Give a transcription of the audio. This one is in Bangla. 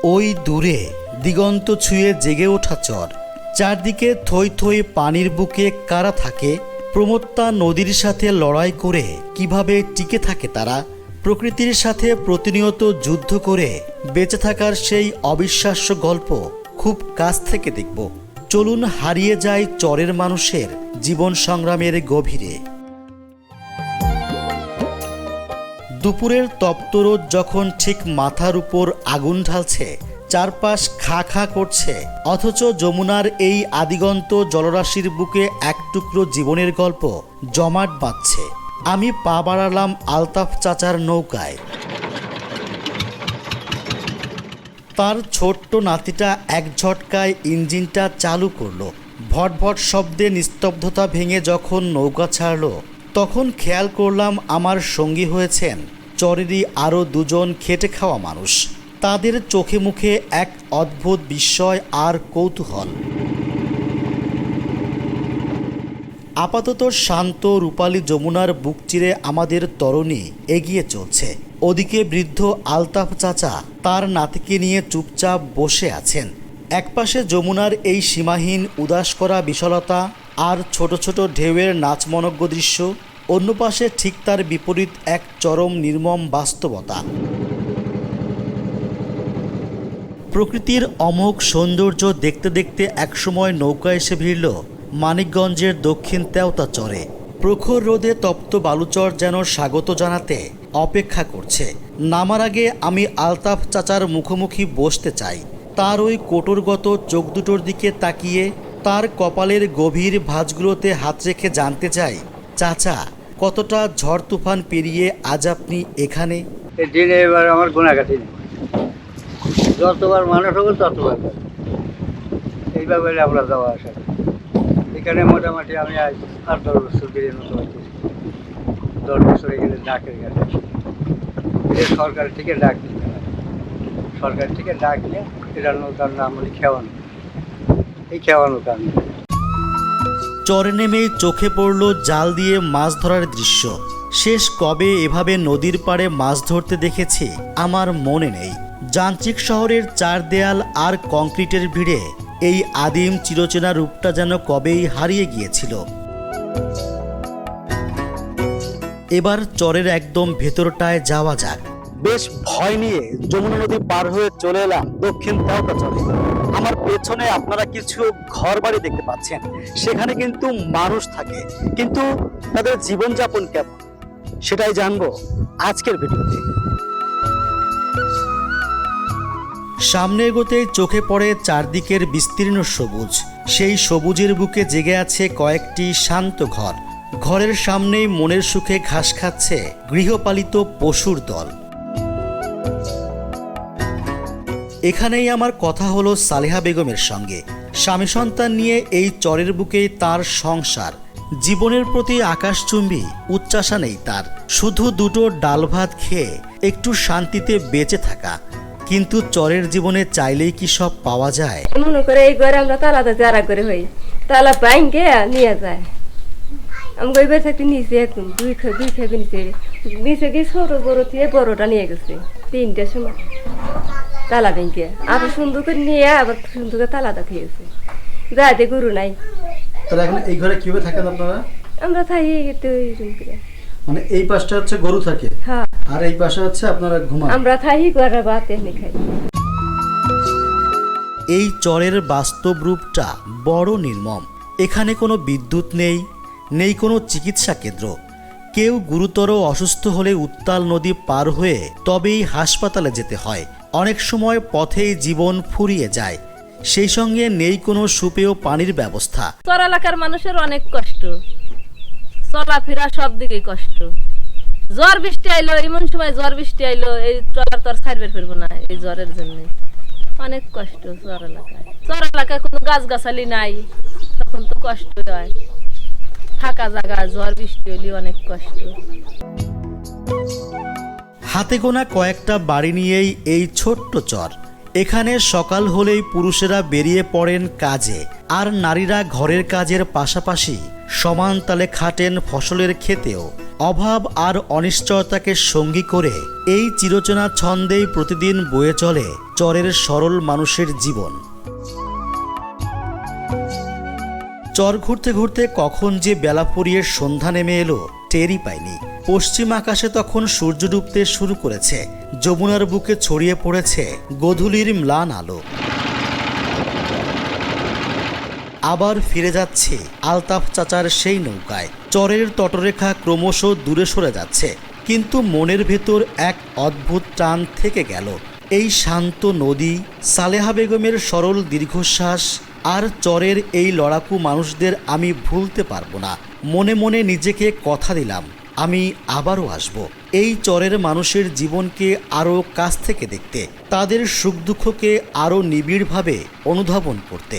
ওই দূরে দিগন্ত ছুঁয়ে জেগে ওঠা চর, চারদিকে থই থই পানির বুকে কারা থাকে, প্রমত্তা নদীর সাথে লড়াই করে কিভাবে টিকে থাকে তারা, প্রকৃতির সাথে প্রতিনিয়ত যুদ্ধ করে বেঁচে থাকার সেই অবিশ্বাস্য গল্প খুব কাছ থেকে দেখব। চলুন হারিয়ে যায় চরের মানুষের জীবন সংগ্রামের গভীরে। দুপুরের তপ্ত রোদ যখন ঠিক মাথার উপর আগুন ঢালছে, চারপাশ খা খা করছে, অথচ যমুনার এই আদিগন্ত জলরাশির বুকে এক টুকরো জীবনের গল্প জমাট বাঁধছে। আমি পা বাড়ালাম আলতাফ চাচার নৌকায়। তার ছোট্ট নাতিটা এক ঝটকায় ইঞ্জিনটা চালু করলো। ভটভট শব্দে নিস্তব্ধতা ভেঙে যখন নৌকা ছাড়ল, তখন খেয়াল করলাম আমার সঙ্গী হয়েছেন চরেরই আরও দুজন খেটে খাওয়া মানুষ। তাদের চোখে মুখে এক অদ্ভুত বিস্ময় আর কৌতূহল। আপাতত শান্ত রূপালী যমুনার বুক চিরে আমাদের তরুণী এগিয়ে চলছে। ওদিকে বৃদ্ধ আলতাফ চাচা তার নাতিকে নিয়ে চুপচাপ বসে আছেন। একপাশে যমুনার এই সীমাহীন উদাস করা বিশালতা আর ছোট ছোট ঢেউয়ের নাচমনজ্ঞ দৃশ্য, অন্য পাশে ঠিক তার বিপরীত এক চরম নির্মম বাস্তবতা। প্রকৃতির অমোঘ সৌন্দর্য দেখতে দেখতে একসময় নৌকা এসে ভিড়ল মানিকগঞ্জের দক্ষিণ তেওতা চরে। প্রখর রোদে তপ্ত বালুচর যেন স্বাগত জানাতে অপেক্ষা করছে। নামার আগে আমি আলতাফ চাচার মুখোমুখি বসতে চাই। তার ওই কোটরগত চোখ দুটোর দিকে তাকিয়ে তার কপালের গভীর ভাঁজগুলোতে হাত রেখে জানতে চাই, চাচা, কতটা ঝড় তুফান পেরিয়ে আজ আপনি এখানে? দিনে এবার আমার গোনাগাটি নেই, যতবার মানুষ হবে ততবার এইভাবে আমরা যাওয়া আসা। এখানে মোটামুটি আমি আজ 8-10 বছর বেরিয়ে মতো হইতেছি। 10 বছরে গেলে ডাকের গেছে, সরকার থেকে ডাক দিতে হয়। সরকার থেকে ডাক নিয়ে এটা নৌকার নাম হলে খেওয়ানো। এই খেওয়ানো কাম চরে নেমেই চোখে পড়ল জাল দিয়ে মাছ ধরার দৃশ্য। শেষ কবে এভাবে নদীর পাড়ে মাছ ধরতে দেখেছি আমার মনে নেই। যান্ত্রিক শহরের চার দেয়াল আর কংক্রিটের ভিড়ে এই আদিম চিরচেনা রূপটা যেন কবেই হারিয়ে গিয়েছিল। এবার চরের একদম ভেতরটায় যাওয়া যাক। বেশ ভয় নিয়ে যমুনা নদী পার হয়ে চলে এলাম দক্ষিণ তেওতা চরে। আমার পেছনে আপনারা কিছু ঘরবাড়ি দেখতে পাচ্ছেন, সেখানে কিন্তু মানুষ থাকে, কিন্তু তাদের জীবনযাপন কেমন সেটাই জানবো আজকের ভিডিওতে। সামনে এগোতেই চোখে পড়ে চারদিকের বিস্তীর্ণ সবুজ। সেই সবুজের বুকে জেগে আছে কয়েকটি শান্ত ঘর। ঘরের সামনেই মনের সুখে ঘাস খাচ্ছে গৃহপালিত পশুর দল। এখানেই আমার কথা হলো সালেহা বেগমের সঙ্গে। স্বামী সন্তান নিয়ে এই চরের বুকেই তার সংসার। জীবনের প্রতি আকাশচুম্বী উচ্চাসা নেই তার, শুধু দুটো ডাল ভাত খেয়ে একটু শান্তিতে বেঁচে থাকা। কিন্তু চরের জীবনে চাইলেই কি সব পাওয়া যায়? মনে করে এই ঘরে আমরা তালাতে যারা করে হই, তালা বাইঙ্গে নিয়ে যায়। আমি এবার থাকতে নিচে একদম দুই খাবি নিচে গিয়ে ছোট বড় থেকে বড়টা নিয়ে গেছে 3টার সময় তালা ভেঙে, আবার সুন্দর করে নিয়ে আবার সুন্দর করে তালাটা খেয়েছে। যাতে গরু নাই। তাহলে এখন এই ঘরে কিভাবে থাকেন আপনারা? আমরা থাকি মানে এই পাশটা হচ্ছে গরু থাকে, হ্যাঁ, আর এই পাশে হচ্ছে আপনারা ঘুমান। আমরা থাকি ঘরে ভাত এনে খাই। এই চরের বাস্তব রূপটা বড় নির্মম। এখানে কোনো বিদ্যুৎ নেই, নেই কোনো চিকিৎসা কেন্দ্র। কেউ গুরুতর অসুস্থ হলে উত্তাল নদী পার হয়ে তবেই হাসপাতালে যেতে হয়। অনেক সময় পথেই জীবন ফুরিয়ে যায়। সেই সঙ্গে নেই কোনো সুপেয় পানির ব্যবস্থা। চর এলাকার মানুষের অনেক কষ্ট, চলাফেরা সব দিকে কষ্ট। জ্বর বৃষ্টি আইলো, এমন সময় জ্বর বৃষ্টি আইলো, এই ট্রলার তো আর ছাড়বে ফিরবো না এই জ্বরের জন্য। অনেক কষ্ট চর এলাকায়। চর এলাকায় কোনো গাছ গাছালি নাই, তখন তো কষ্ট হয়। ফাঁকা জায়গা, জ্বর বৃষ্টি হলে অনেক কষ্ট। হাতে গোনা কয়েকটা বাড়ি নিয়েই এই ছোট্ট চর। এখানে সকাল হলেই পুরুষেরা বেরিয়ে পড়েন কাজে, আর নারীরা ঘরের কাজের পাশাপাশি সমান তালে খাটেন ফসলের ক্ষেতেও। অভাব আর অনিশ্চয়তাকে সঙ্গী করে এই চিরচেনা ছন্দেই প্রতিদিন বয়ে চলে চরের সরল মানুষের জীবন। চর ঘুরতে ঘুরতে কখন যে বেলা ফুরিয়ে সন্ধ্যা নেমে এলো টেরই পাইনি। পশ্চিম আকাশে তখন সূর্য ডুবতে শুরু করেছে, যমুনার বুকে ছড়িয়ে পড়েছে গোধূলির ম্লান আলো। আবার ফিরে যাচ্ছে আলতাফ চাচার সেই নৌকায়। চরের তটরেখা ক্রমশ দূরে সরে যাচ্ছে, কিন্তু মনের ভেতর এক অদ্ভুত টান থেকে গেল। এই শান্ত নদী, সালেহা বেগমের সরল দীর্ঘশ্বাস আর চরের এই লড়াকু মানুষদের আমি ভুলতে পারবো না। মনে মনে নিজেকে কথা দিলাম, আমি আবারও আসব এই চরের মানুষের জীবনকে আরও কাছ থেকে দেখতে, তাদের সুখ দুঃখকে আরও নিবিড়ভাবে অনুধাবন করতে।